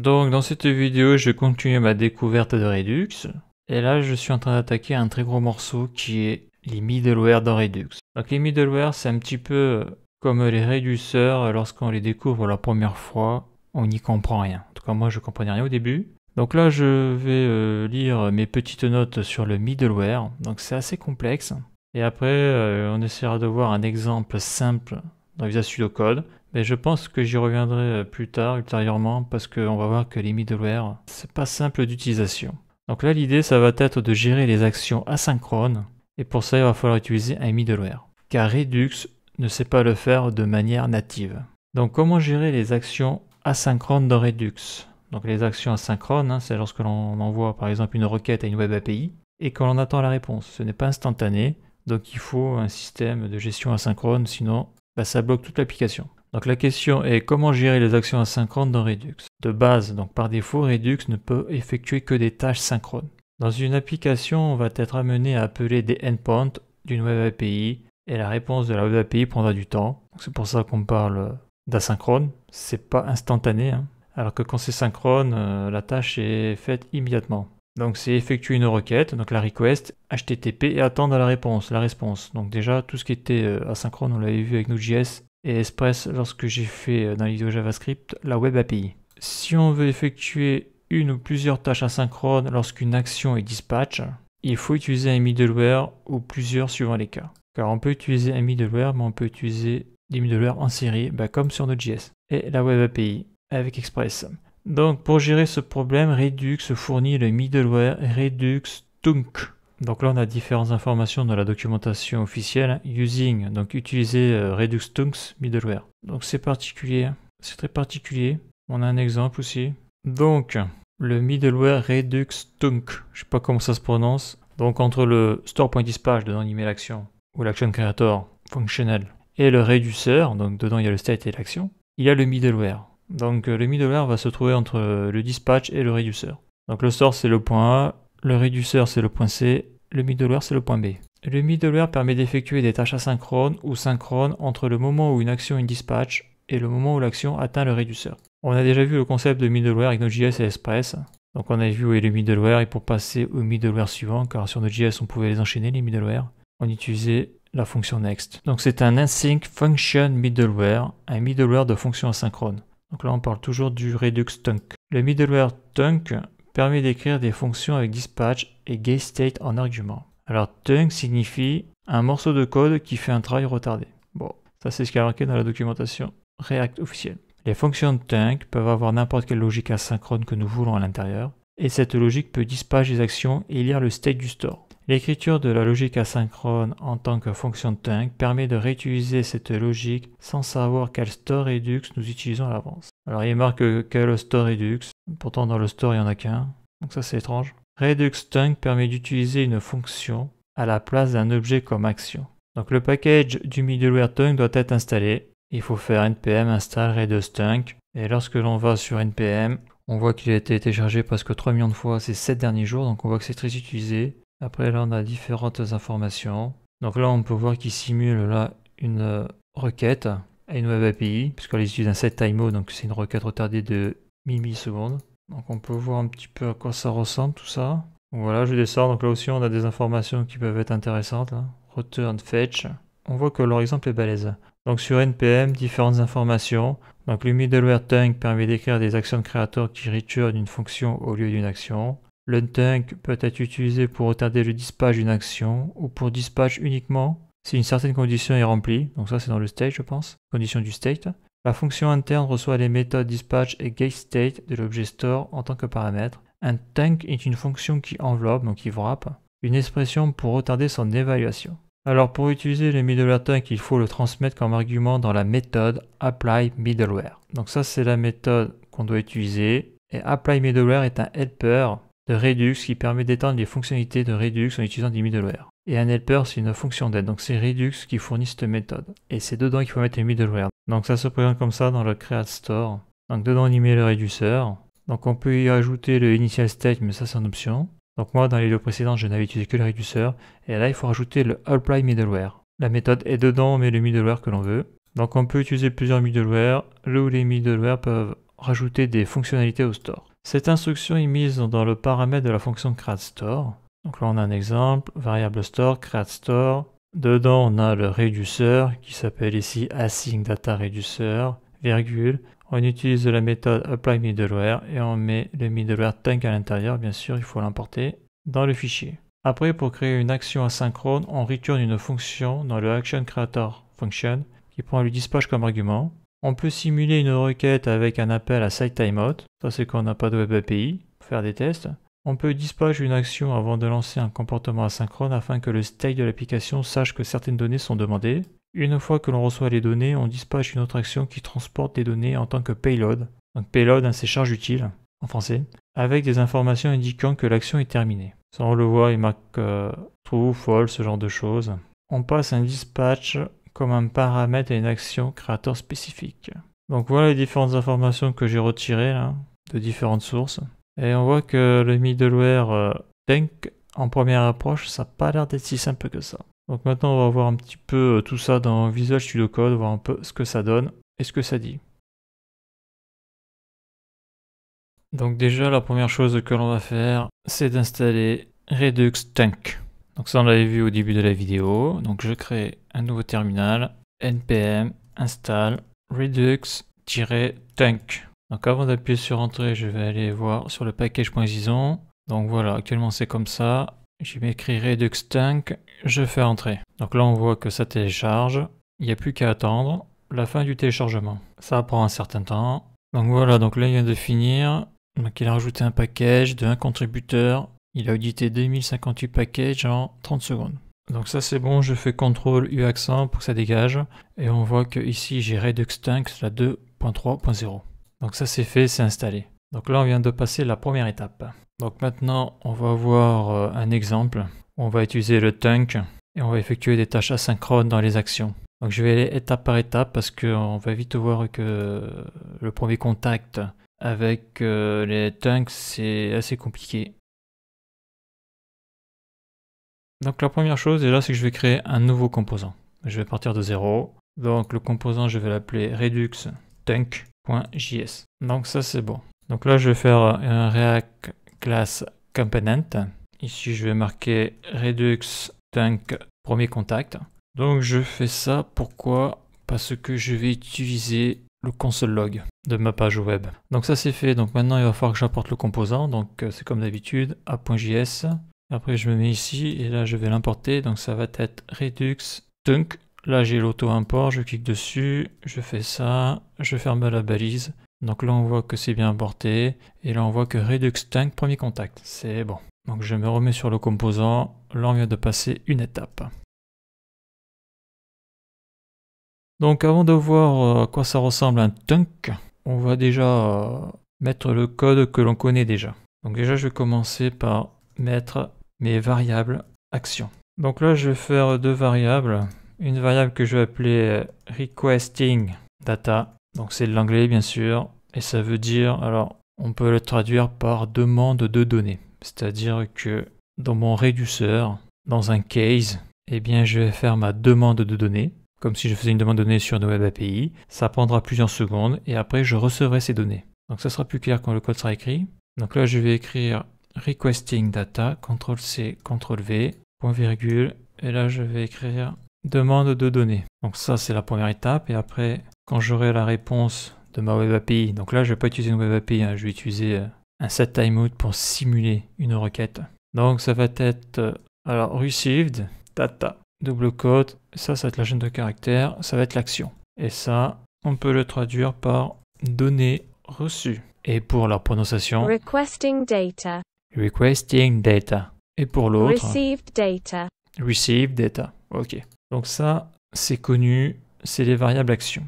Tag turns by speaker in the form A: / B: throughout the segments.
A: Donc dans cette vidéo, je continue ma découverte de Redux. Et là, je suis en train d'attaquer un très gros morceau qui est les middleware dans Redux. Donc les middleware, c'est un petit peu comme les réduceurs. Lorsqu'on les découvre la première fois, on n'y comprend rien. En tout cas, moi, je ne comprenais rien au début. Donc là, je vais lire mes petites notes sur le middleware. Donc c'est assez complexe. Et après, on essaiera de voir un exemple simple dans Visual Studio Code. Mais je pense que j'y reviendrai plus tard, ultérieurement, parce qu'on va voir que les middleware, c'est pas simple d'utilisation. Donc là, l'idée, ça va être de gérer les actions asynchrones. Et pour ça, il va falloir utiliser un middleware. Car Redux ne sait pas le faire de manière native. Donc comment gérer les actions asynchrones dans Redux? Donc les actions asynchrones, c'est lorsque l'on envoie par exemple une requête à une web API et que l'on attend la réponse. Ce n'est pas instantané, donc il faut un système de gestion asynchrone, sinon ça bloque toute l'application. Donc la question est comment gérer les actions asynchrones dans Redux. De base, donc par défaut, Redux ne peut effectuer que des tâches synchrones. Dans une application, on va être amené à appeler des endpoints d'une web API et la réponse de la web API prendra du temps. C'est pour ça qu'on parle d'asynchrone. C'est pas instantané, alors que quand c'est synchrone, la tâche est faite immédiatement. Donc c'est effectuer une requête, donc la request, HTTP et attendre la réponse. Donc déjà, tout ce qui était asynchrone, on l'avait vu avec Node.js et Express lorsque j'ai fait dans la vidéo JavaScript la web API. Si on veut effectuer une ou plusieurs tâches asynchrones lorsqu'une action est dispatch, il faut utiliser un middleware ou plusieurs suivant les cas. Car on peut utiliser un middleware, mais on peut utiliser des middleware en série, comme sur Node.js. Et la web API avec Express. Donc pour gérer ce problème, Redux fournit le middleware Redux Tunk. Donc là on a différentes informations dans la documentation officielle. Using, donc utiliser Redux Tunks middleware. Donc c'est particulier, c'est très particulier. On a un exemple aussi. Donc le middleware Redux Tunk, je sais pas comment ça se prononce. Donc entre le store.dispatch, dedans il met l'action, ou l'action creator functional, et le réduceur, donc dedans il y a le state et l'action, il y a le middleware. Donc le middleware va se trouver entre le dispatch et le réduceur. Donc le store c'est le point A, le réduceur c'est le point C, le middleware c'est le point B. Le middleware permet d'effectuer des tâches asynchrones ou synchrones entre le moment où une action est dispatch et le moment où l'action atteint le réduceur. On a déjà vu le concept de middleware avec Node.js et Express. Donc on a vu où est le middleware et pour passer au middleware suivant, car sur Node.js on pouvait les enchaîner les middleware, on utilisait la fonction next. Donc c'est un async function middleware, un middleware de fonction asynchrone. Donc là, on parle toujours du Redux Tunk. Le middleware Tunk permet d'écrire des fonctions avec dispatch et getState en argument. Alors, Tunk signifie un morceau de code qui fait un travail retardé. Bon, ça c'est ce qui est marqué dans la documentation React officielle. Les fonctions Tunk peuvent avoir n'importe quelle logique asynchrone que nous voulons à l'intérieur, et cette logique peut dispatch les actions et lire le state du store. L'écriture de la logique asynchrone en tant que fonction Tunk permet de réutiliser cette logique sans savoir quel store Redux nous utilisons à l'avance. Alors il marque quel store Redux, pourtant dans le store il n'y en a qu'un, donc ça c'est étrange. Redux Tunk permet d'utiliser une fonction à la place d'un objet comme action. Donc le package du middleware Tunk doit être installé. Il faut faire npm install Redux Tunk et lorsque l'on va sur npm, on voit qu'il a été téléchargé presque 3 millions de fois ces 7 derniers jours, donc on voit que c'est très utilisé. Après là on a différentes informations. Donc là on peut voir qu'il simule là une requête à une web API, puisqu'elle utilise un setTimeo, donc c'est une requête retardée de 1000 millisecondes. Donc on peut voir un petit peu à quoi ça ressemble tout ça. Donc voilà, je descends, donc là aussi on a des informations qui peuvent être intéressantes. Là. Return fetch. On voit que leur exemple est balèze. Donc sur npm, différentes informations. Donc le middleware Tunk permet d'écrire des actions creator qui returnent une fonction au lieu d'une action. Le Tunk peut être utilisé pour retarder le dispatch d'une action ou pour dispatch uniquement si une certaine condition est remplie. Donc ça c'est dans le state je pense, condition du state. La fonction interne reçoit les méthodes dispatch et getState de l'objet store en tant que paramètre. Un Tunk est une fonction qui enveloppe, donc qui wrap, une expression pour retarder son évaluation. Alors pour utiliser le middleware Tunk, il faut le transmettre comme argument dans la méthode applyMiddleware. Donc ça c'est la méthode qu'on doit utiliser. Et applyMiddleware est un helper de Redux qui permet d'étendre les fonctionnalités de Redux en utilisant des middleware. Et un helper, c'est une fonction d'aide, donc c'est Redux qui fournit cette méthode. Et c'est dedans qu'il faut mettre les middleware. Donc ça se présente comme ça dans le Create Store. Donc dedans on y met le réduceur. Donc on peut y ajouter le initial state, mais ça c'est en option. Donc moi dans les vidéos précédentes je n'avais utilisé que le réduceur. Et là il faut rajouter le apply middleware. La méthode est dedans, on met le middleware que l'on veut. Donc on peut utiliser plusieurs middleware, là où les middleware peuvent rajouter des fonctionnalités au store. Cette instruction est mise dans le paramètre de la fonction createStore. Donc là on a un exemple, variable store, createStore. Dedans on a le réduceur qui s'appelle ici AssigDataReducer, virgule. On utilise la méthode applyMiddleware et on met le middleware Thunk à l'intérieur, bien sûr il faut l'importer dans le fichier. Après, pour créer une action asynchrone, on retourne une fonction dans le ActionCreatorFunction qui prend le dispatch comme argument. On peut simuler une requête avec un appel à SiteTimeout, ça c'est quand on n'a pas de Web API, pour faire des tests. On peut dispatch une action avant de lancer un comportement asynchrone afin que le state de l'application sache que certaines données sont demandées. Une fois que l'on reçoit les données, on dispatche une autre action qui transporte des données en tant que payload. Donc payload, c'est charge utile en français, avec des informations indiquant que l'action est terminée. Ça on le voit, il marque true, false, ce genre de choses. On passe un dispatch comme un paramètre à une action créateur spécifique. Donc voilà les différentes informations que j'ai retirées là, de différentes sources. Et on voit que le middleware Thunk, en première approche, ça n'a pas l'air d'être si simple que ça. Donc maintenant on va voir un petit peu tout ça dans Visual Studio Code, voir un peu ce que ça donne et ce que ça dit. Donc déjà la première chose que l'on va faire, c'est d'installer Redux Thunk. Donc ça on l'avait vu au début de la vidéo. Donc je crée un nouveau terminal, npm install redux-thunk. Donc avant d'appuyer sur entrée, je vais aller voir sur le package.json. Donc voilà, actuellement c'est comme ça. Je vais écrire Redux Thunk, je fais entrer. Donc là on voit que ça télécharge. Il n'y a plus qu'à attendre la fin du téléchargement. Ça prend un certain temps. Donc voilà, donc là il vient de finir. Donc il a rajouté un package de un contributeur. Il a audité 2058 packages en 30 secondes. Donc ça c'est bon, je fais CTRL U accent pour que ça dégage. Et on voit que ici j'ai Redux Thunk la 2.3.0. Donc ça c'est fait, c'est installé. Donc là on vient de passer la première étape. Donc maintenant on va voir un exemple. On va utiliser le Thunk et on va effectuer des tâches asynchrones dans les actions. Donc je vais aller étape par étape parce qu'on va vite voir que le premier contact avec les Thunks c'est assez compliqué. Donc la première chose déjà c'est que je vais créer un nouveau composant. Je vais partir de 0. Donc le composant je vais l'appeler redux-thunk.js. Donc ça c'est bon. Donc là je vais faire un React class component. Ici je vais marquer redux-thunk premier contact. Donc je fais ça, pourquoi? Parce que je vais utiliser le console log de ma page web. Donc ça c'est fait, donc maintenant il va falloir que j'apporte le composant. Donc c'est comme d'habitude, app.js. Après je me mets ici et là je vais l'importer, donc ça va être redux thunk. Là j'ai l'auto-import, je clique dessus, je fais ça, je ferme la balise. Donc là on voit que c'est bien importé et là on voit que redux thunk premier contact, c'est bon. Donc je me remets sur le composant, là on vient de passer une étape. Donc avant de voir à quoi ça ressemble un thunk, on va déjà mettre le code que l'on connaît déjà. Donc déjà je vais commencer par mettre mes variables actions. Donc là je vais faire deux variables. Une variable que je vais appeler requesting data. Donc c'est de l'anglais bien sûr. Et ça veut dire, alors on peut le traduire par demande de données. C'est-à-dire que dans mon réduceur, dans un case, eh bien je vais faire ma demande de données. Comme si je faisais une demande de données sur une web API. Ça prendra plusieurs secondes et après je recevrai ces données. Donc ça sera plus clair quand le code sera écrit. Donc là je vais écrire requesting data, CTRL-C, CTRL-V, point virgule, et là je vais écrire demande de données. Donc ça c'est la première étape, et après quand j'aurai la réponse de ma web API, donc là je ne vais pas utiliser une web API, je vais utiliser un setTimeout pour simuler une requête. Donc ça va être alors received data, double quote, ça va être la chaîne de caractères, ça va être l'action. Et ça on peut le traduire par données reçues. Et pour la prononciation,
B: requesting data.
A: Requesting data. Et pour l'autre,
B: Received data.
A: Received data. Ok. Donc ça, c'est connu, c'est les variables actions.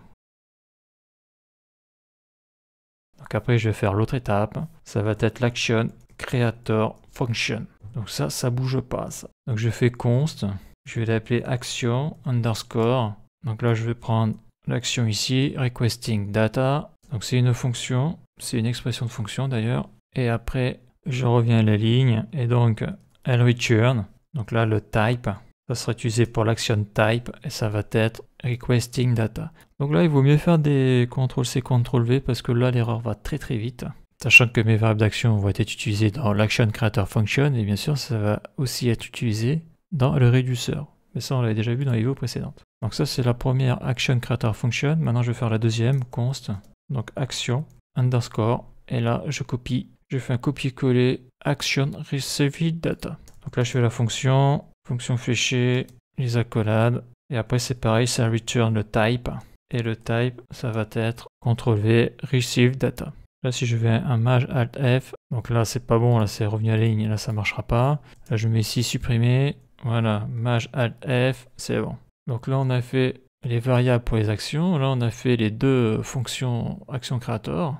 A: Donc après, je vais faire l'autre étape. Ça va être l'action creator function. Donc ça bouge pas, ça. Donc je fais const. Je vais l'appeler action underscore. Donc là, je vais prendre l'action ici, requesting data. Donc c'est une fonction, c'est une expression de fonction d'ailleurs. Et après, je reviens à la ligne et donc elle return. Donc là, le type, Ça sera utilisé pour l'action type et ça va être requesting data. Donc là, il vaut mieux faire des CTRL-C, CTRL-V parce que là, l'erreur va très très vite. Sachant que mes variables d'action vont être utilisées dans l'action creator function et bien sûr, ça va aussi être utilisé dans le réduceur. Mais ça, on l'avait déjà vu dans les vidéos précédentes. Donc ça, c'est la première action creator function. Maintenant, je vais faire la deuxième, const. Donc action, underscore. Et là, je copie. Je fais un copier-coller action received data. Donc là, je fais la fonction fléchée, les accolades. Et après, c'est pareil, ça return le type. Et le type, ça va être CTRL-V, receive data. Là, si je fais un maj alt F, donc là, c'est pas bon, là, c'est revenu à la ligne, là, ça marchera pas. Là, je mets ici supprimer. Voilà, maj alt F, c'est bon. Donc là, on a fait les variables pour les actions. Là, on a fait les deux fonctions action creator.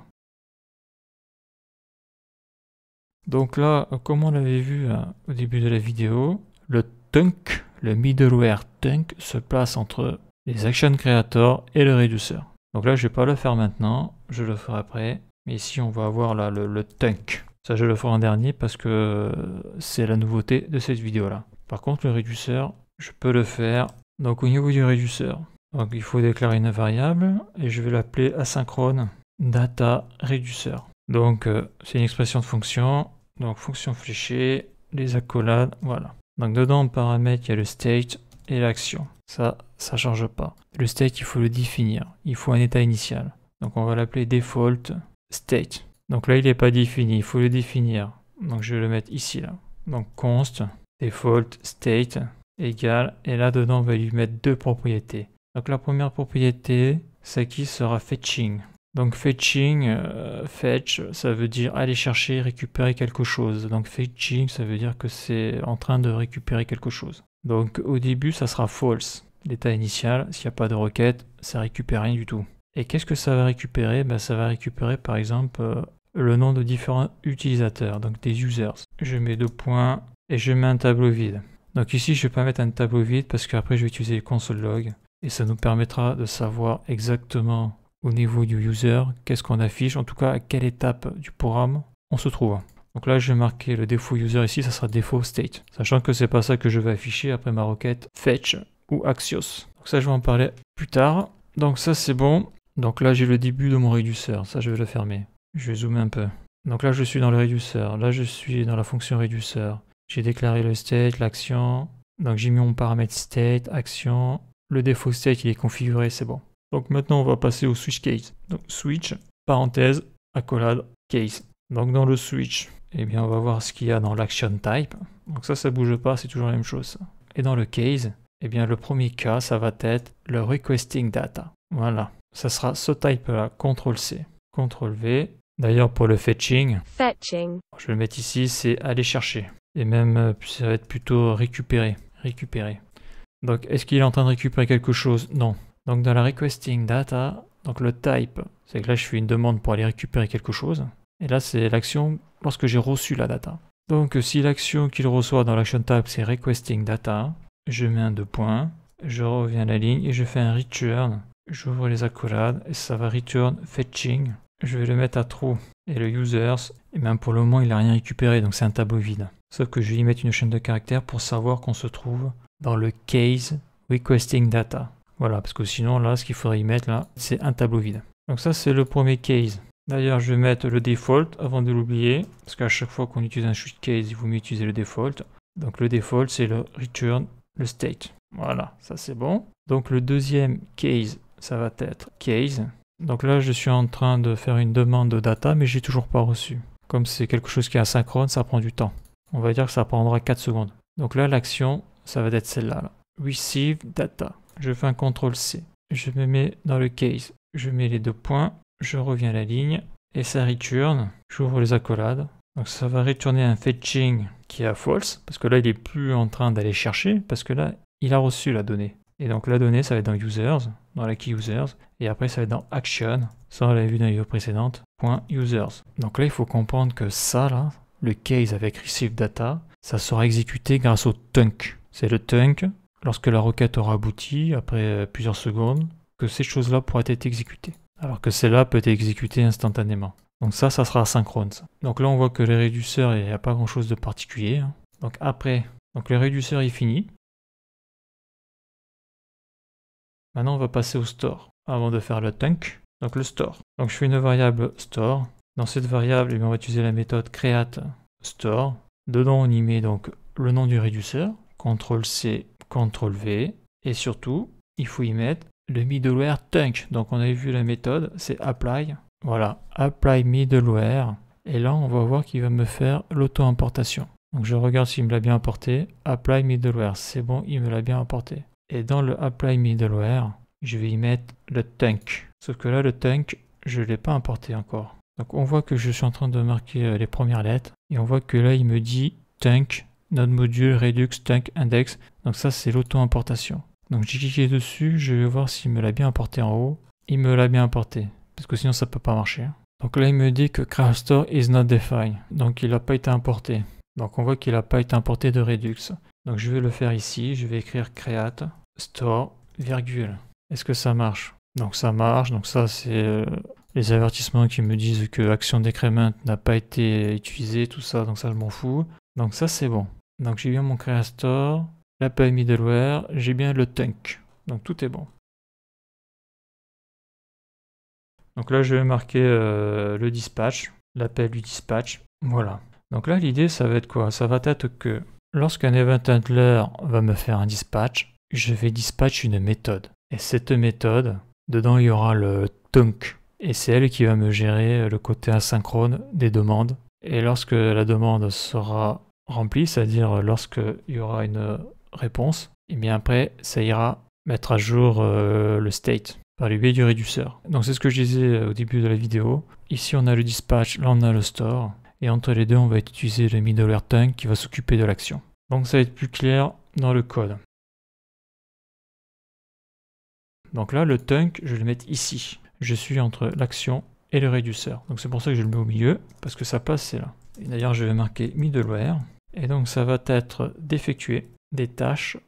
A: Donc là, comme on l'avait vu au début de la vidéo, le Tunk, le middleware Tunk, se place entre les action creator et le réduceur. Donc là, je ne vais pas le faire maintenant, je le ferai après. Mais ici, on va avoir là le Tunk. Ça, je le ferai en dernier parce que c'est la nouveauté de cette vidéo-là. Par contre, le réduceur, je peux le faire. Donc au niveau du réduceur, donc il faut déclarer une variable et je vais l'appeler asynchrone data réduceur. Donc c'est une expression de fonction. Donc fonction fléchée, les accolades, voilà. Donc dedans en paramètre, il y a le state et l'action. Ça change pas. Le state, il faut le définir. Il faut un état initial. Donc on va l'appeler default state. Donc là, il n'est pas défini, il faut le définir. Donc je vais le mettre ici, là. Donc const default state égale, et là dedans, on va lui mettre deux propriétés. Donc la première propriété, c'est qui sera fetching. Donc fetching, fetch, ça veut dire aller chercher, récupérer quelque chose. Donc fetching, ça veut dire que c'est en train de récupérer quelque chose. Donc au début, ça sera false. L'état initial, s'il n'y a pas de requête, ça récupère rien du tout. Et qu'est-ce que ça va récupérer? Ça va récupérer par exemple le nom de différents utilisateurs, donc des users. Je mets deux points et je mets un tableau vide. Donc ici, je ne vais pas mettre un tableau vide parce qu'après, je vais utiliser le console log. Et ça nous permettra de savoir exactement au niveau du user, qu'est-ce qu'on affiche, en tout cas à quelle étape du programme on se trouve. Donc là, je vais marquer le défaut user ici, ça sera défaut state. Sachant que c'est pas ça que je vais afficher après ma requête fetch ou axios. Donc ça, je vais en parler plus tard. Donc ça, c'est bon. Donc là, j'ai le début de mon réduceur. Ça, je vais le fermer. Je vais zoomer un peu. Donc là, je suis dans le réduceur. Là, je suis dans la fonction réduceur. J'ai déclaré le state, l'action. Donc j'ai mis mon paramètre state, action. Le défaut state, il est configuré, c'est bon. Donc maintenant, on va passer au switch case. Donc switch, parenthèse, accolade, case. Donc dans le switch, eh bien, on va voir ce qu'il y a dans l'action type. Donc ça bouge pas, c'est toujours la même chose. Et dans le case, eh bien, le premier cas, ça va être le requesting data. Voilà. Ça sera ce type-là, CTRL-C, CTRL-V. D'ailleurs, pour le fetching, je vais le mettre ici, c'est aller chercher. Et même, ça va être plutôt récupérer. Donc, est-ce qu'il est en train de récupérer quelque chose? Non. Donc, dans la requesting data, donc le type, c'est que là, je fais une demande pour aller récupérer quelque chose. Et là, c'est l'action lorsque j'ai reçu la data. Donc, si l'action qu'il reçoit dans l'action type, c'est requesting data, je mets un deux points, je reviens à la ligne et je fais un return. J'ouvre les accolades et ça va return fetching. Je vais le mettre à true. Et le users, et même pour le moment, il n'a rien récupéré, donc c'est un tableau vide. Sauf que je vais y mettre une chaîne de caractères pour savoir qu'on se trouve dans le case requesting data. Voilà, parce que sinon, là, ce qu'il faudrait y mettre, là, c'est un tableau vide. Donc ça, c'est le premier case. D'ailleurs, je vais mettre le default avant de l'oublier, parce qu'à chaque fois qu'on utilise un switch case, il vaut mieux utiliser le default. Donc le default, c'est le return, le state. Voilà, ça c'est bon. Donc le deuxième case, ça va être case. Donc là, je suis en train de faire une demande de data, mais j'ai toujours pas reçu. Comme c'est quelque chose qui est asynchrone, ça prend du temps. On va dire que ça prendra 4 secondes. Donc là, l'action, ça va être celle-là. Là. Receive data. Je fais un CTRL-C. Je me mets dans le case. Je mets les deux points. Je reviens à la ligne. Et ça return. J'ouvre les accolades. Donc ça va retourner un fetching qui est à false. Parce que là, il n'est plus en train d'aller chercher. Parce que là, il a reçu la donnée. Et donc la donnée, ça va être dans users, dans la key users, et après ça va être dans action, ça on l'avait vu dans la vidéo précédente, .users. Donc là, il faut comprendre que ça, là, le case avec receive data, ça sera exécuté grâce au tunk. C'est le tunk, lorsque la requête aura abouti, après plusieurs secondes, que ces choses-là pourraient être exécutées. Alors que celle-là peut être exécutée instantanément. Donc ça sera asynchrone. Ça. Donc là, on voit que le réduceur, il n'y a pas grand-chose de particulier. Hein. Donc après, donc le réduceur est fini. Maintenant, on va passer au store avant de faire le tunc. Donc le store. Donc je fais une variable store. Dans cette variable, on va utiliser la méthode create store. Dedans, on y met donc le nom du réduceur, CTRL-C, CTRL-V. Et surtout, il faut y mettre le middleware tunc. Donc on avait vu la méthode, c'est apply. Voilà, apply middleware. Et là, on va voir qu'il va me faire l'auto-importation. Donc je regarde s'il me l'a bien importé. Apply middleware, c'est bon, il me l'a bien importé. Et dans le apply middleware, je vais y mettre le tunc. Sauf que là, le tunc, je ne l'ai pas importé encore. Donc on voit que je suis en train de marquer les premières lettres. Et on voit que là, il me dit tunc, node module, redux, tunc, index. Donc ça, c'est l'auto-importation. Donc j'ai cliqué dessus, je vais voir s'il me l'a bien importé en haut. Il me l'a bien importé, parce que sinon ça ne peut pas marcher. Donc là, il me dit que CraftStore is not defined. Donc il n'a pas été importé. Donc on voit qu'il n'a pas été importé de Redux. Donc je vais le faire ici, je vais écrire create store, virgule. Est-ce que ça marche? Donc ça marche, donc ça c'est les avertissements qui me disent que action decrement n'a pas été utilisée, tout ça, donc ça je m'en fous. Donc ça c'est bon. Donc j'ai bien mon create store, l'appel middleware, j'ai bien le tunc. Donc tout est bon. Donc là je vais marquer le dispatch, l'appel du dispatch, voilà. Donc là l'idée ça va être quoi? Ça va être que lorsqu'un event handler va me faire un dispatch, je vais dispatch une méthode. Et cette méthode, dedans il y aura le tunc. Et c'est elle qui va me gérer le côté asynchrone des demandes. Et lorsque la demande sera remplie, c'est-à-dire lorsqu'il y aura une réponse, et bien après ça ira mettre à jour le state par le biais du réduceur. Donc c'est ce que je disais au début de la vidéo. Ici on a le dispatch, là on a le store. Et entre les deux on va utiliser le middleware tunc qui va s'occuper de l'action. Donc ça va être plus clair dans le code. Donc là le tunc je vais le mettre ici. Je suis entre l'action et le réduceur. Donc c'est pour ça que je le mets au milieu, parce que ça passe c'est là. Et d'ailleurs je vais marquer middleware. Et donc ça va être d'effectuer des tâches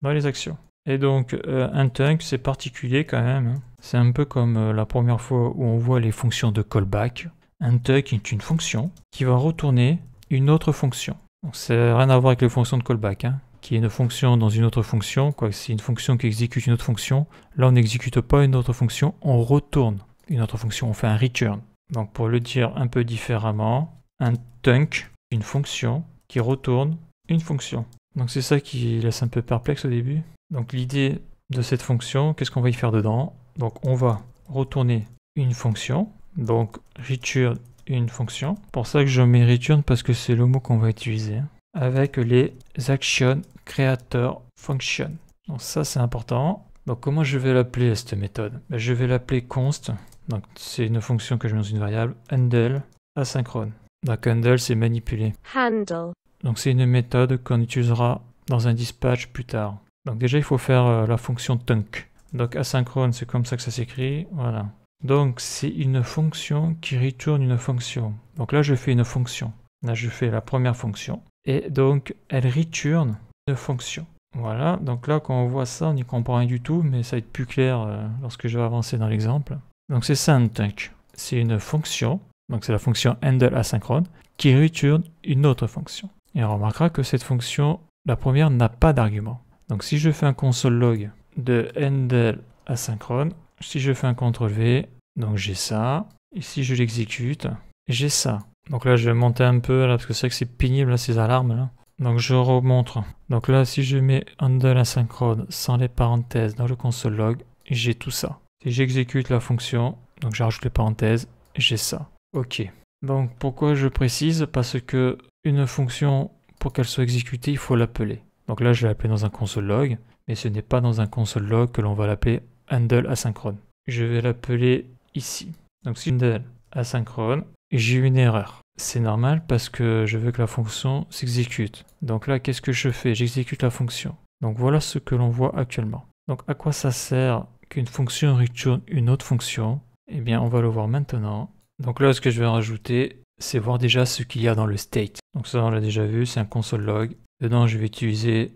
A: dans les actions. Et donc un tunc c'est particulier quand même. C'est un peu comme la première fois où on voit les fonctions de callback. Un tunc est une fonction qui va retourner une autre fonction. Donc ça n'a rien à voir avec les fonctions de callback, qui est une fonction dans une autre fonction. C'est une fonction qui exécute une autre fonction. Là on n'exécute pas une autre fonction, on retourne une autre fonction, on fait un return. Donc pour le dire un peu différemment, un tunc, une fonction qui retourne une fonction. Donc c'est ça qui laisse un peu perplexe au début. Donc l'idée de cette fonction, qu'est-ce qu'on va y faire dedans? Donc on va retourner une fonction, donc return une fonction. Pour ça que je mets return parce que c'est le mot qu'on va utiliser. Avec les action creator function. Donc ça c'est important. Donc comment je vais l'appeler cette méthode? Je vais l'appeler const. Donc c'est une fonction que je mets dans une variable handle asynchrone. Donc handle c'est manipuler.
B: Handle.
A: Donc c'est une méthode qu'on utilisera dans un dispatch plus tard. Donc déjà il faut faire la fonction tunc. Donc asynchrone c'est comme ça que ça s'écrit. Voilà. Donc c'est une fonction qui retourne une fonction. Donc là je fais une fonction. Là je fais la première fonction. Et donc elle retourne une fonction. Voilà, donc là quand on voit ça on n'y comprend rien du tout, mais ça va être plus clair lorsque je vais avancer dans l'exemple. Donc c'est ça un tunc. C'est une fonction, donc c'est la fonction handle asynchrone, qui retourne une autre fonction. Et on remarquera que cette fonction, la première, n'a pas d'argument. Donc si je fais un console log de handle asynchrone, si je fais un CTRL-V, donc j'ai ça. Et si je l'exécute, j'ai ça. Donc là je vais monter un peu, là, parce que c'est vrai que c'est pénible là, ces alarmes là. Donc je remontre. Donc là si je mets handle asynchrone sans les parenthèses dans le console log, j'ai tout ça. Si j'exécute la fonction, donc je rajoute les parenthèses, j'ai ça. Ok. Donc pourquoi je précise? Parce que une fonction, pour qu'elle soit exécutée, il faut l'appeler. Donc là je l'ai appelé dans un console log, mais ce n'est pas dans un console log que l'on va l'appeler handle asynchrone. Je vais l'appeler ici. Donc si handle asynchrone, j'ai une erreur. C'est normal parce que je veux que la fonction s'exécute. Donc là, qu'est-ce que je fais? J'exécute la fonction. Donc voilà ce que l'on voit actuellement. Donc à quoi ça sert qu'une fonction retourne une autre fonction? Eh bien, on va le voir maintenant. Donc là, ce que je vais rajouter, c'est voir déjà ce qu'il y a dans le state. Donc ça, on l'a déjà vu, c'est un console log. Dedans, je vais utiliser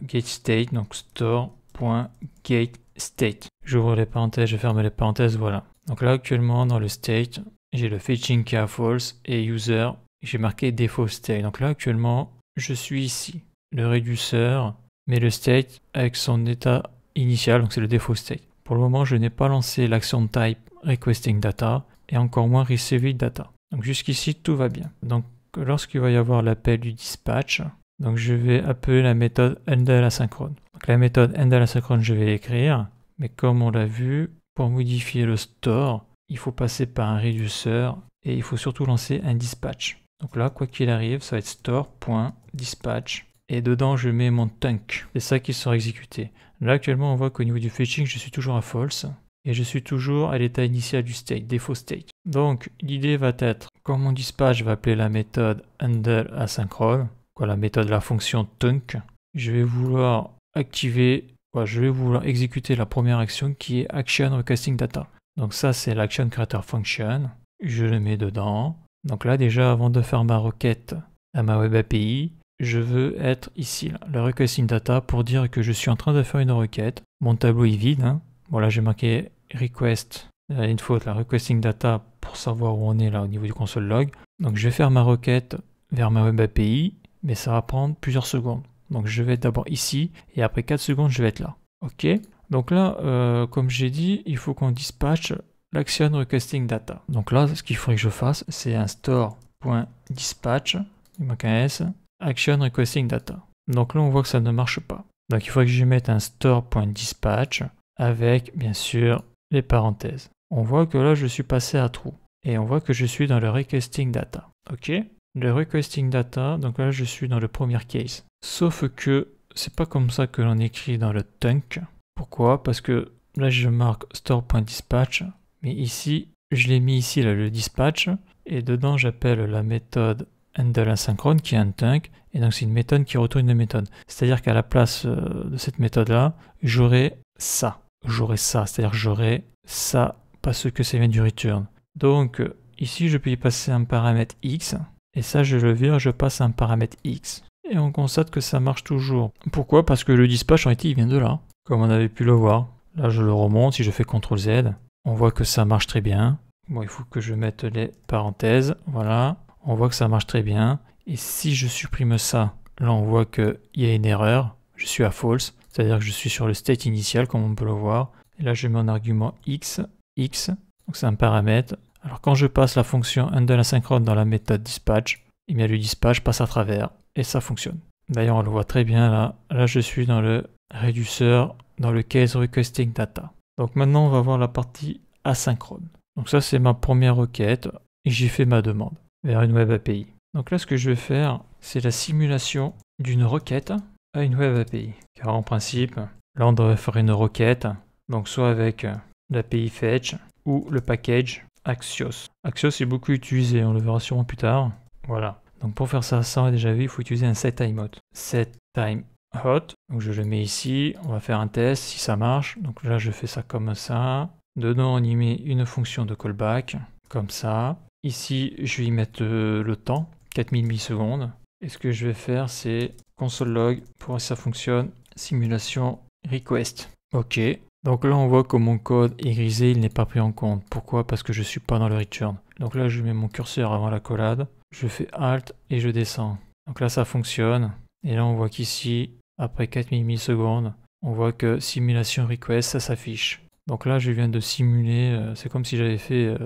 A: getState, donc store.getState. J'ouvre les parenthèses, je ferme les parenthèses, voilà. Donc là, actuellement, dans le state, j'ai le fetching qui est à false et user, j'ai marqué default state. Donc là, actuellement, je suis ici. Le réduceur met le state avec son état initial, donc c'est le default state. Pour le moment, je n'ai pas lancé l'action type requesting data et encore moins receiving data. Donc jusqu'ici, tout va bien. Donc lorsqu'il va y avoir l'appel du dispatch, donc je vais appeler la méthode handle asynchrone. Donc la méthode handle asynchrone, je vais l'écrire, mais comme on l'a vu, pour modifier le store, il faut passer par un réduceur et il faut surtout lancer un dispatch. Donc là, quoi qu'il arrive, ça va être store.dispatch et dedans je mets mon tunk. C'est ça qui sera exécuté. Là actuellement on voit qu'au niveau du fetching, je suis toujours à false et je suis toujours à l'état initial du state, default state. Donc l'idée va être, quand mon dispatch va appeler la méthode handle asynchrone, quoi, la méthode, la fonction tunk, je vais vouloir activer, je vais vouloir exécuter la première action qui est action requesting data. Donc ça c'est l'action creator function, je le mets dedans. Donc là déjà avant de faire ma requête à ma web API, je veux être ici, là, le requesting data pour dire que je suis en train de faire une requête. Mon tableau est vide. Bon là j'ai marqué request, une faute, la requesting data pour savoir où on est là au niveau du console log. Donc je vais faire ma requête vers ma web API, mais ça va prendre plusieurs secondes. Donc je vais être d'abord ici et après 4 secondes je vais être là. Ok. Donc là, comme j'ai dit, il faut qu'on dispatche l'action requesting data. Donc là, ce qu'il faudrait que je fasse, c'est un store.dispatch, il manque un S, action requesting data. Donc là, on voit que ça ne marche pas. Donc il faudrait que je mette un store.dispatch avec, bien sûr, les parenthèses. On voit que là, je suis passé à true. Et on voit que je suis dans le requesting data. Ok. Le requesting data, donc là, je suis dans le premier case. Sauf que c'est pas comme ça que l'on écrit dans le tunk. Pourquoi? Parce que là, je marque store.dispatch. Mais ici, je l'ai mis ici, là, le dispatch, et dedans, j'appelle la méthode handle asynchrone, qui est un tunk, et donc c'est une méthode qui retourne une méthode. C'est-à-dire qu'à la place de cette méthode-là, j'aurai ça. C'est-à-dire j'aurai ça, parce que ça vient du return. Donc, ici, je peux y passer un paramètre x, et ça, je le vire, je passe un paramètre x. Et on constate que ça marche toujours. Pourquoi? Parce que le dispatch, en réalité, il vient de là, comme on avait pu le voir. Là, je le remonte, si je fais CTRL-Z, on voit que ça marche très bien. Bon, il faut que je mette les parenthèses. Voilà. On voit que ça marche très bien. Et si je supprime ça, là, on voit qu'il y a une erreur. Je suis à false. C'est-à-dire que je suis sur le state initial, comme on peut le voir. Et là, je mets un argument x. Donc, c'est un paramètre. Alors, quand je passe la fonction handle asynchrone dans la méthode dispatch, eh bien, le dispatch passe à travers. Et ça fonctionne. D'ailleurs, on le voit très bien là. Là, je suis dans le réduceur, dans le case requesting data. Donc maintenant, on va voir la partie asynchrone. Donc ça, c'est ma première requête et j'ai fait ma demande vers une web API. Donc là, ce que je vais faire, c'est la simulation d'une requête à une web API. Car en principe, là, on devrait faire une requête, donc soit avec l'API fetch ou le package Axios. Axios est beaucoup utilisé, on le verra sûrement plus tard. Voilà. Donc pour faire ça, on a déjà vu, il faut utiliser un setTimeout. setTimeout, donc je le mets ici, on va faire un test si ça marche. Donc là je fais ça comme ça. Dedans on y met une fonction de callback, comme ça. Ici je vais y mettre le temps, 4000 millisecondes. Et ce que je vais faire c'est console log pour voir si ça fonctionne, simulation request. Ok. Donc là on voit que mon code est grisé, il n'est pas pris en compte. Pourquoi? Parce que je ne suis pas dans le return. Donc là je mets mon curseur avant la collade. Je fais Alt et je descends. Donc là, ça fonctionne. Et là, on voit qu'ici, après 4000 millisecondes, on voit que simulation request, ça s'affiche. Donc là, je viens de simuler, c'est comme si j'avais fait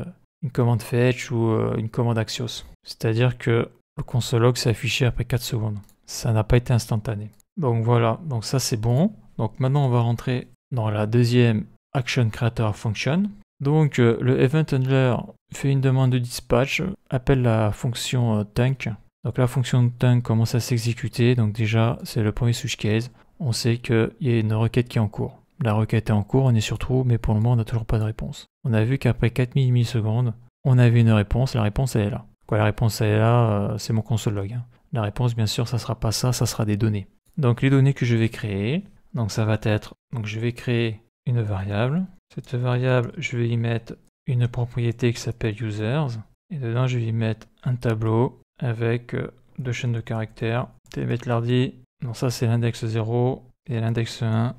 A: une commande fetch ou une commande Axios. C'est-à-dire que le console log s'est affiché après 4 secondes. Ça n'a pas été instantané. Donc voilà, donc ça c'est bon. Donc maintenant, on va rentrer dans la deuxième action creator function. Donc le event handler fait une demande de dispatch, appelle la fonction tunk. Donc la fonction tunk commence à s'exécuter. Donc déjà c'est le premier switch case. On sait qu'il y a une requête qui est en cours. La requête est en cours, on est sur true, mais pour le moment on n'a toujours pas de réponse. On a vu qu'après 4000 millisecondes, on avait une réponse. La réponse elle est là. La réponse elle est là, c'est mon console log. La réponse bien sûr ça sera pas ça, ça sera des données. Donc les données que je vais créer, donc ça va être, donc je vais créer une variable. Cette variable, je vais y mettre une propriété qui s'appelle users. Et dedans, je vais y mettre un tableau avec 2 chaînes de caractères. Tmetlardi, donc ça c'est l'index 0 et l'index 1,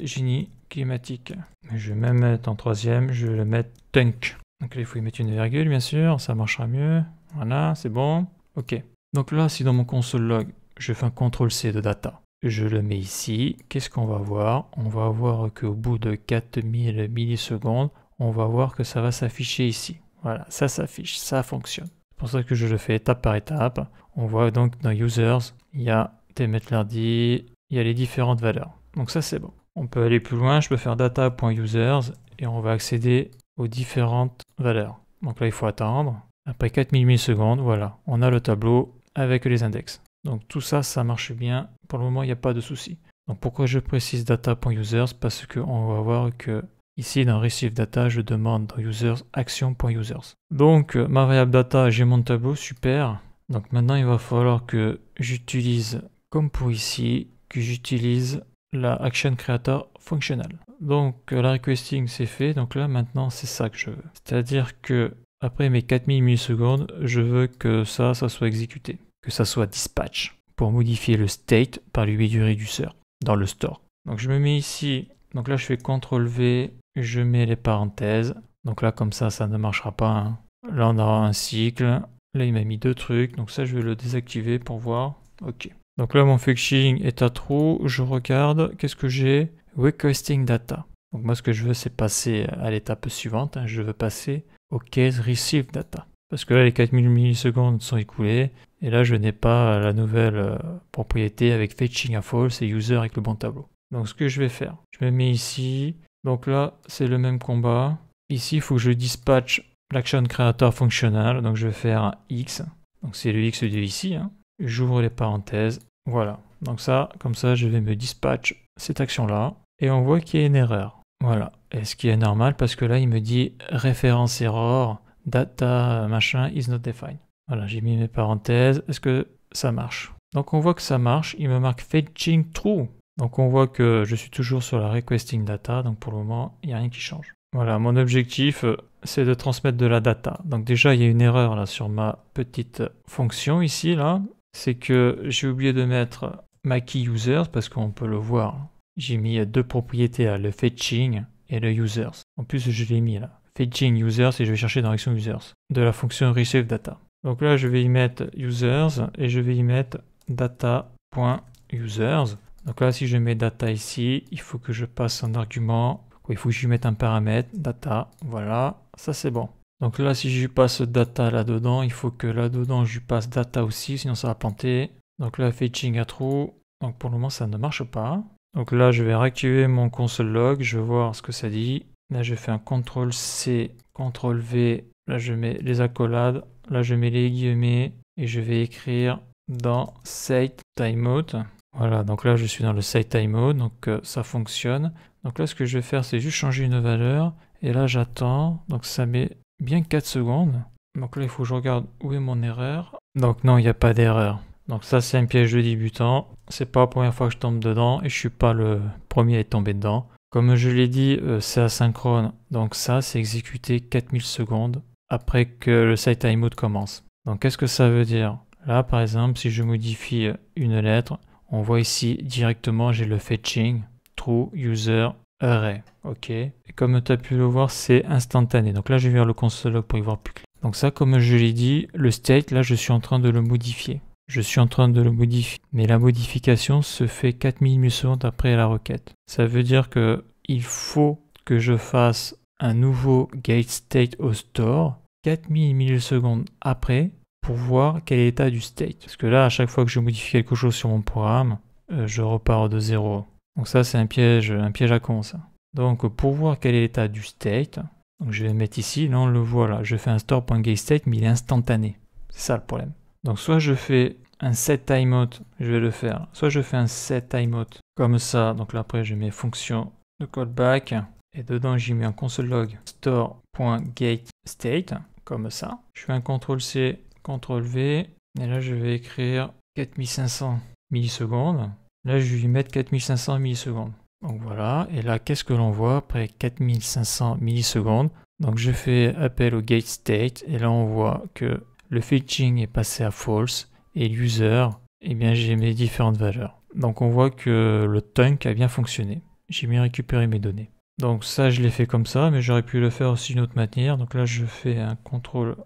A: génie climatique. Mais je vais même mettre en troisième, je vais le mettre tunk. Donc là, il faut y mettre une virgule, bien sûr, ça marchera mieux. Voilà, c'est bon. Ok. Donc là, si dans mon console log, je fais un CTRL-C de data, je le mets ici. Qu'est-ce qu'on va voir? On va voir qu'au bout de 4000 millisecondes, on va voir que ça va s'afficher ici. Voilà, ça s'affiche, ça fonctionne. C'est pour ça que je le fais étape par étape. On voit donc dans Users, il y a tmethlardy, il y a les différentes valeurs. Donc ça c'est bon. On peut aller plus loin, je peux faire data.users et on va accéder aux différentes valeurs. Donc là il faut attendre. Après 4000 millisecondes, voilà, on a le tableau avec les index. Donc tout ça, ça marche bien. Pour le moment, il n'y a pas de souci. Donc pourquoi je précise data.users? Parce qu'on va voir que ici dans receive data, je demande dans users action.users. Donc ma variable data, j'ai mon tableau, super. Donc maintenant, il va falloir que j'utilise, comme pour ici, que j'utilise la action creator functional. Donc la requesting c'est fait. Donc là maintenant, c'est ça que je veux. C'est-à-dire que après mes 4000 millisecondes, je veux que ça soit exécuté. Que ça soit dispatch pour modifier le state par le biais du réduceur dans le store. Donc je me mets ici, donc là je fais CTRL-V, je mets les parenthèses. Donc là comme ça ne marchera pas. Hein. Là on aura un cycle, là il m'a mis deux trucs, donc ça je vais le désactiver pour voir. Ok. Donc là mon fetching est à true, je regarde, qu'est-ce que j'ai? Requesting data. Donc moi ce que je veux c'est passer à l'étape suivante, hein. Je veux passer au case receive data. Parce que là, les 4000 millisecondes sont écoulées. Et là, je n'ai pas la nouvelle propriété avec fetching à false et user avec le bon tableau. Donc, ce que je vais faire, je me mets ici. Donc là, c'est le même combat. Ici, il faut que je dispatch l'action creator functional. Donc, je vais faire un X. Donc, c'est le X de ici. Hein. J'ouvre les parenthèses. Voilà. Donc ça, comme ça, je vais me dispatch cette action-là. Et on voit qu'il y a une erreur. Voilà. Et ce qui est normal parce que là, il me dit référence error. Data machin is not defined. Voilà, j'ai mis mes parenthèses. Est-ce que ça marche? Donc on voit que ça marche. Il me marque fetching true. Donc on voit que je suis toujours sur la requesting data. Donc pour le moment, il n'y a rien qui change. Voilà, mon objectif, c'est de transmettre de la data. Donc déjà, il y a une erreur là sur ma petite fonction ici. Là, c'est que j'ai oublié de mettre ma key users parce qu'on peut le voir. J'ai mis deux propriétés là, le fetching et le users. En plus, je l'ai mis là. Fetching users et je vais chercher dans l'action users de la fonction receive data. Donc là, je vais y mettre users et je vais y mettre data.users. Donc là, si je mets data ici, il faut que je passe un argument. Il faut que je lui mette un paramètre data. Voilà, ça c'est bon. Donc là, si je lui passe data là-dedans, il faut que là-dedans, je lui passe data aussi, sinon ça va planter. Donc là, fetching à true. Donc pour le moment, ça ne marche pas. Donc là, je vais réactiver mon console log. Je vais voir ce que ça dit. Là, je fais un CTRL-C, CTRL-V. Là, je mets les accolades. Là, je mets les guillemets. Et je vais écrire dans set timeout. Voilà, donc là, je suis dans le set timeout. Donc, ça fonctionne. Donc là, ce que je vais faire, c'est juste changer une valeur. Et là, j'attends. Donc, ça met bien 4 secondes. Donc là, il faut que je regarde où est mon erreur. Donc non, il n'y a pas d'erreur. Donc ça, c'est un piège de débutant. C'est pas la première fois que je tombe dedans. Et je suis pas le premier à être tombé dedans. Comme je l'ai dit, c'est asynchrone, donc ça, c'est exécuté 4000 secondes après que le site timeout commence. Donc qu'est-ce que ça veut dire? Là, par exemple, si je modifie une lettre, on voit ici directement, j'ai le fetching, true, user, array. Ok. Et comme tu as pu le voir, c'est instantané. Donc là, je vais vers le console log pour y voir plus clair. Donc ça, comme je l'ai dit, le state, là, je suis en train de le modifier. Je suis en train de le modifier. Mais la modification se fait 4000 millisecondes après la requête. Ça veut dire que il faut que je fasse un nouveau getState au store 4000 millisecondes après pour voir quel est l'état du state. Parce que là, à chaque fois que je modifie quelque chose sur mon programme, je repars de zéro. Donc ça, c'est un piège à con, ça. Donc pour voir quel est l'état du state, donc je vais mettre ici, là on le voit là, je fais un store.getState, mais il est instantané. C'est ça le problème. Donc soit je fais un set timeout, je vais le faire. Soit je fais un set timeout comme ça. Donc là après je mets fonction de callback et dedans j'y mets un console log store.getState comme ça. Je fais un CTRL-C, CTRL-V et là je vais écrire 4500 millisecondes. Là je vais lui mettre 4500 millisecondes. Donc voilà, et là qu'est-ce que l'on voit après 4500 millisecondes? Donc je fais appel au getState et là on voit que le fetching est passé à false et l'user, eh bien j'ai mes différentes valeurs. Donc on voit que le tunk a bien fonctionné. J'ai bien récupéré mes données. Donc ça je l'ai fait comme ça, mais j'aurais pu le faire aussi d'une autre manière. Donc là je fais un CTRL/,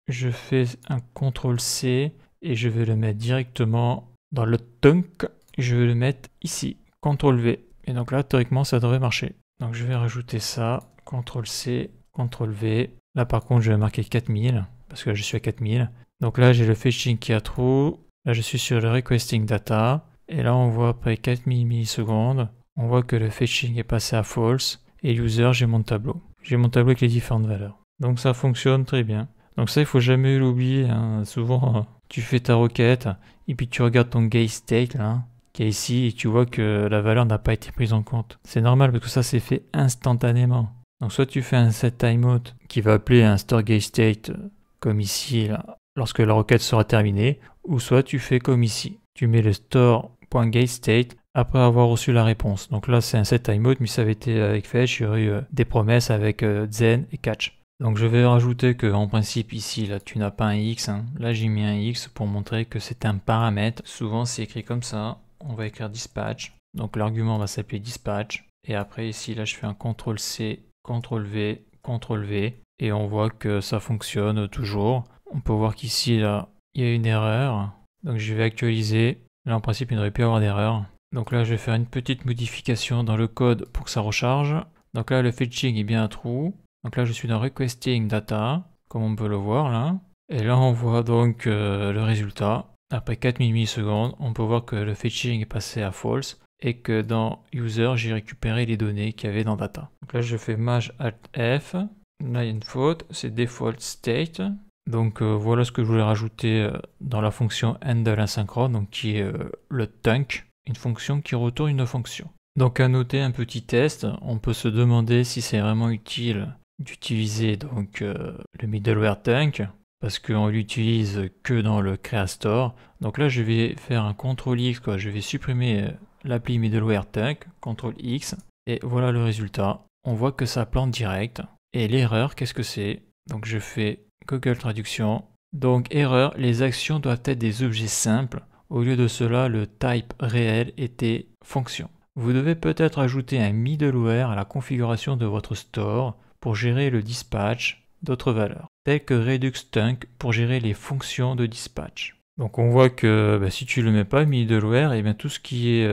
A: je fais un CTRL-C et je vais le mettre directement dans le tunk je vais le mettre ici, CTRL V. Et donc là, théoriquement, ça devrait marcher. Donc je vais rajouter ça, CTRL C, CTRL V. Là par contre, je vais marquer 4000, parce que là, je suis à 4000. Donc là, j'ai le fetching qui a true. Là, je suis sur le requesting data. Et là, on voit après 4000 millisecondes, on voit que le fetching est passé à false. Et user, j'ai mon tableau. J'ai mon tableau avec les différentes valeurs. Donc ça fonctionne très bien. Donc ça, il faut jamais l'oublier. Hein. Souvent, tu fais ta requête et puis tu regardes ton get state là, qui est ici, et tu vois que la valeur n'a pas été prise en compte. C'est normal parce que ça, c'est fait instantanément. Donc soit tu fais un set timeout qui va appeler un store get state comme ici, là, lorsque la requête sera terminée, ou soit tu fais comme ici. Tu mets le store.getState après avoir reçu la réponse. Donc là, c'est un set timeout, mais ça avait été avec fetch, il y aurait eu des promesses avec then et catch. Donc je vais rajouter que en principe ici, là, tu n'as pas un x. Hein. Là, j'ai mis un x pour montrer que c'est un paramètre. Souvent, c'est écrit comme ça. On va écrire dispatch. Donc l'argument va s'appeler dispatch. Et après, ici, là, je fais un CTRL-C, CTRL-V, CTRL-V. Et on voit que ça fonctionne toujours. On peut voir qu'ici, là, il y a une erreur. Donc je vais actualiser. Là, en principe, il ne devrait plus y avoir d'erreur. Donc là, je vais faire une petite modification dans le code pour que ça recharge. Donc là, le fetching est bien true. Donc là, je suis dans requesting data, comme on peut le voir là. Et là, on voit donc le résultat. Après 4000 millisecondes, on peut voir que le fetching est passé à false et que dans user, j'ai récupéré les données qu'il y avait dans data. Donc là, je fais maj alt F. Là, il y a une faute, c'est default state. Donc voilà ce que je voulais rajouter dans la fonction handle asynchrone, donc qui est le tunc, une fonction qui retourne une fonction. Donc à noter un petit test, on peut se demander si c'est vraiment utile d'utiliser donc le middleware tunc, parce qu'on l'utilise que dans le Creastore. Donc là je vais faire un CTRL-X, je vais supprimer l'appli middleware tunc, CTRL-X, et voilà le résultat. On voit que ça plante direct. Et l'erreur, qu'est-ce que c'est? Donc je fais Google Traduction. Donc erreur, les actions doivent être des objets simples. Au lieu de cela, le type réel était fonction. Vous devez peut-être ajouter un middleware à la configuration de votre store pour gérer le dispatch d'autres valeurs, telles que Redux Tunc pour gérer les fonctions de dispatch. Donc on voit que si tu ne le mets pas, middleware, et bien tout ce qui est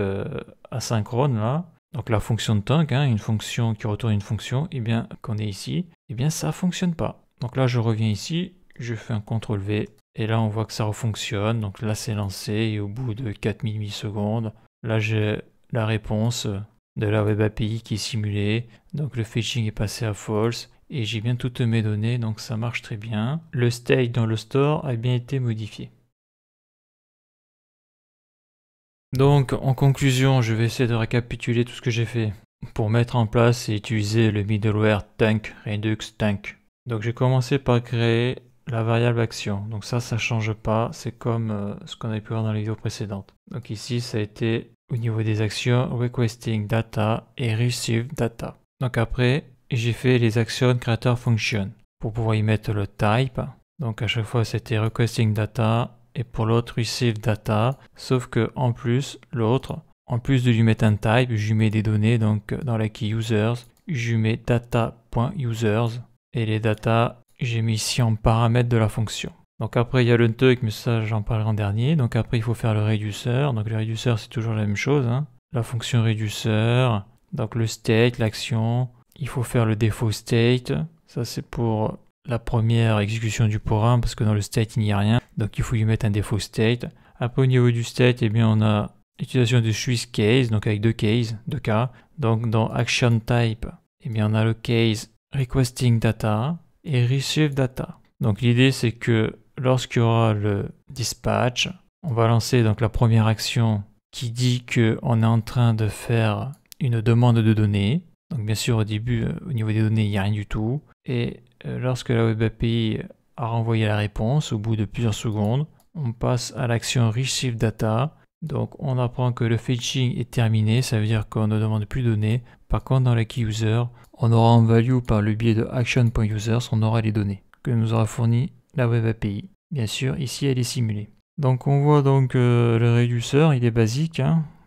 A: asynchrone là, donc la fonction de tunc, une fonction qui retourne une fonction, et bien qu'on est ici, et bien ça ne fonctionne pas. Donc là je reviens ici, je fais un CTRL-V, et là on voit que ça refonctionne. Donc là c'est lancé, et au bout de 4000 millisecondes, là j'ai la réponse de la Web API qui est simulée. Donc le fetching est passé à false, et j'ai bien toutes mes données, donc ça marche très bien. Le state dans le store a bien été modifié. Donc en conclusion, je vais essayer de récapituler tout ce que j'ai fait pour mettre en place et utiliser le middleware tunc, Redux Tunc. Donc j'ai commencé par créer la variable action. Donc ça change pas, c'est comme ce qu'on avait pu voir dans les vidéos précédentes. Donc ici ça a été au niveau des actions requesting data et receive data. Donc après j'ai fait les actions creator function pour pouvoir y mettre le type. Donc à chaque fois c'était requesting data et pour l'autre receive data, sauf que en plus l'autre, en plus de lui mettre un type, je lui mets des données. Donc dans la key users, je lui mets data.users et les data j'ai mis ici en paramètre de la fonction. Donc après il y a le tunc, mais ça j'en parlerai en dernier. Donc après il faut faire le reducer. Donc le reducer c'est toujours la même chose. La fonction reducer, donc le state, l'action. Il faut faire le default state. Ça c'est pour la première exécution du programme parce que dans le state il n'y a rien. Donc il faut lui mettre un default state. Après au niveau du state, eh bien on a l'utilisation de Swiss case, donc avec deux cas. Donc dans action type, eh bien on a le case requesting data et receive data. Donc l'idée c'est que lorsqu'il y aura le dispatch, on va lancer donc la première action qui dit qu'on est en train de faire une demande de données. Donc bien sûr au début au niveau des données il n'y a rien du tout. Et lorsque la Web API a renvoyé la réponse, au bout de plusieurs secondes, on passe à l'action receive data. Donc on apprend que le fetching est terminé, ça veut dire qu'on ne demande plus de données. Par contre dans la key user, on aura en value par le biais de action.users, on aura les données que nous aura fourni la Web API. Bien sûr ici elle est simulée. Donc on voit donc le reducer, il est basique,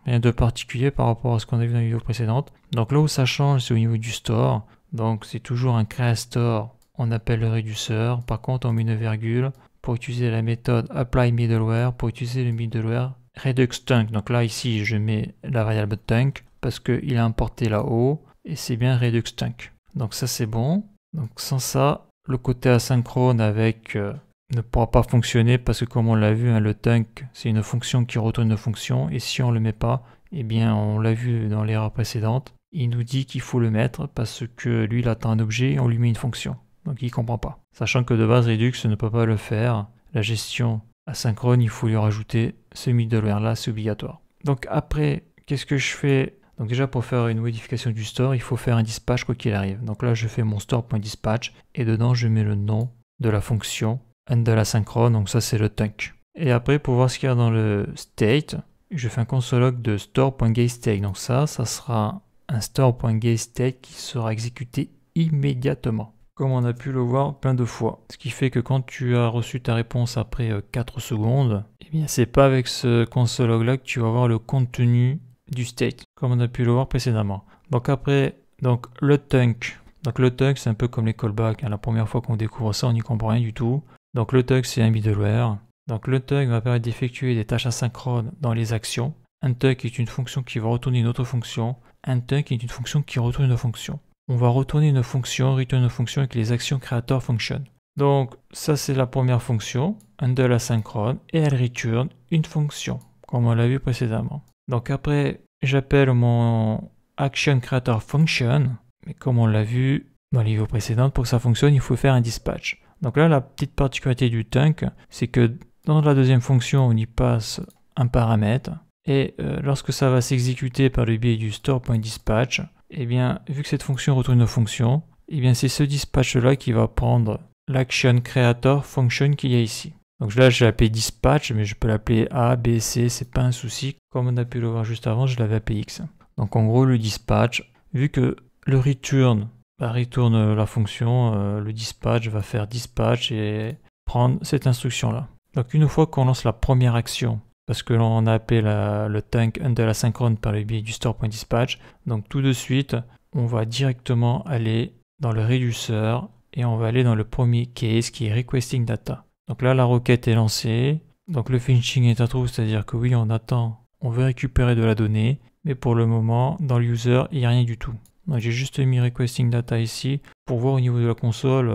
A: rien de particulier par rapport à ce qu'on a vu dans la vidéo précédente. Donc là où ça change c'est au niveau du store. Donc c'est toujours un Creastore, on appelle le reducer. Par contre on met une virgule pour utiliser la méthode apply middleware, pour utiliser le middleware Redux Tunc. Donc là, ici, je mets la variable Tunc parce qu'il est importé là-haut et c'est bien Redux Tunc. Donc ça, c'est bon. Donc sans ça, le côté asynchrone avec ne pourra pas fonctionner parce que comme on l'a vu, hein, le Tunc, c'est une fonction qui retourne une fonction et si on ne le met pas, eh bien, on l'a vu dans l'erreur précédente, il nous dit qu'il faut le mettre parce que lui, il attend un objet et on lui met une fonction. Donc il ne comprend pas. Sachant que de base, Redux ne peut pas le faire. La gestion asynchrone, il faut lui rajouter ce middleware là, c'est obligatoire. Donc après, qu'est-ce que je fais? Donc déjà pour faire une modification du store, il faut faire un dispatch quoi qu'il arrive. Donc là je fais mon store.dispatch et dedans je mets le nom de la fonction handle asynchrone, donc ça c'est le tunc. Et après pour voir ce qu'il y a dans le state, je fais un console log de store.getState. Donc ça sera un store.getState qui sera exécuté immédiatement. Comme on a pu le voir plein de fois. Ce qui fait que quand tu as reçu ta réponse après 4 secondes, eh bien c'est pas avec ce console log là que tu vas voir le contenu du state, comme on a pu le voir précédemment. Donc après, le tunc. Donc le tunc c'est un peu comme les callbacks. Hein. La première fois qu'on découvre ça, on n'y comprend rien du tout. Donc le tunc c'est un middleware. Donc le tunc va permettre d'effectuer des tâches asynchrones dans les actions. Un tunc est une fonction qui va retourner une autre fonction. Un tunc est une fonction qui retourne une fonction. On va retourner une fonction, return une fonction avec les actions creator function. Donc ça c'est la première fonction, handle asynchrone, et elle return une fonction, comme on l'a vu précédemment. Donc après, j'appelle mon action creator function, mais comme on l'a vu dans les vidéos précédentes, pour que ça fonctionne, il faut faire un dispatch. Donc là, la petite particularité du tunc, c'est que dans la deuxième fonction, on y passe un paramètre, et lorsque ça va s'exécuter par le biais du store.dispatch, eh bien, vu que cette fonction retourne une fonction, eh bien c'est ce dispatch-là qui va prendre l'action creator function qu'il y a ici. Donc là, je l'ai appelé dispatch, mais je peux l'appeler A, B, C, c'est pas un souci. Comme on a pu le voir juste avant, je l'avais appelé X. Donc en gros, le dispatch, vu que le return retourne la fonction, le dispatch va faire dispatch et prendre cette instruction-là. Donc une fois qu'on lance la première action, parce que l'on a appelé le tunc handle asynchrone par le biais du store.dispatch, donc tout de suite, on va directement aller dans le réduceur et on va aller dans le premier case qui est requesting data. Donc là, la requête est lancée. Donc le fetching est true, c'est-à-dire que oui, on attend, on veut récupérer de la donnée, mais pour le moment, dans l'user, il n'y a rien du tout. Donc j'ai juste mis requesting data ici pour voir au niveau de la console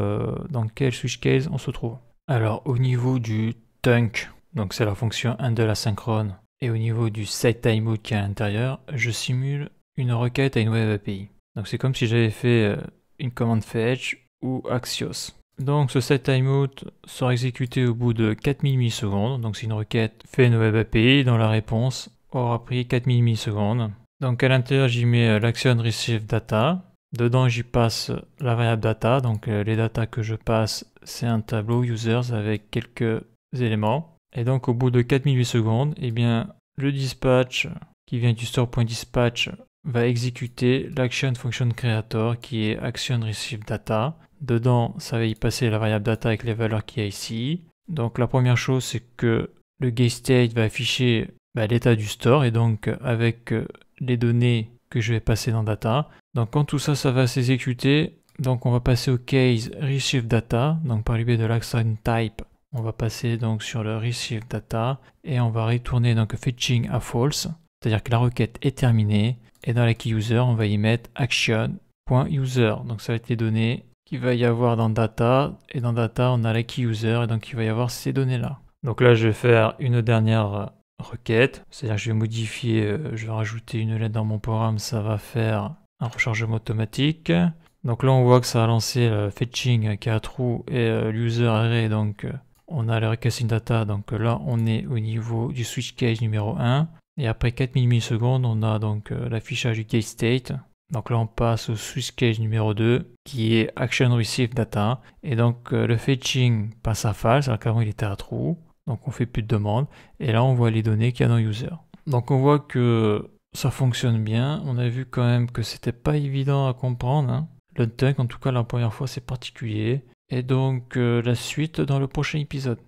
A: dans quel switch case on se trouve. Alors au niveau du tunc, donc c'est la fonction handle asynchrone, et au niveau du setTimeout qui est à l'intérieur, je simule une requête à une web API. Donc c'est comme si j'avais fait une commande fetch ou Axios. Donc ce setTimeout sera exécuté au bout de 4000 millisecondes. Donc c'est une requête fait une web API dont la réponse aura pris 4000 millisecondes. Donc à l'intérieur j'y mets l'action receive data. Dedans j'y passe la variable data. Donc les datas que je passe c'est un tableau users avec quelques éléments. Et donc au bout de 4000 millisecondes, eh bien le dispatch qui vient du store.dispatch va exécuter l'action function creator qui est action receive data. Dedans, ça va y passer la variable data avec les valeurs qu'il y a ici. Donc la première chose, c'est que le getState va afficher l'état du store et donc avec les données que je vais passer dans data. Donc quand tout ça, ça va s'exécuter, donc on va passer au case receive data. Donc par le biais de l'action type, on va passer donc sur le receive data et on va retourner donc fetching à false, c'est-à-dire que la requête est terminée. Et dans la key user, on va y mettre action.user. Donc ça va être les données qu'il va y avoir dans data. Et dans data, on a la key user. Et donc il va y avoir ces données-là. Donc là, je vais faire une dernière requête. C'est-à-dire que je vais modifier, je vais rajouter une lettre dans mon programme. Ça va faire un rechargement automatique. Donc là, on voit que ça a lancé le fetching qui a true et l'user array. Donc on a le requesting data. Donc là, on est au niveau du switch case numéro 1. Et après 4000 millisecondes, on a donc l'affichage du getState. Donc là, on passe au switch case numéro 2, qui est action receive data. Et donc, le fetching passe à false, alors qu'avant, il était à true. Donc, on fait plus de demande. Et là, on voit les données qu'il y a dans user. Donc, on voit que ça fonctionne bien. On a vu quand même que c'était pas évident à comprendre. Hein. Le tunc, en tout cas, la première fois, c'est particulier. Et donc, la suite dans le prochain épisode.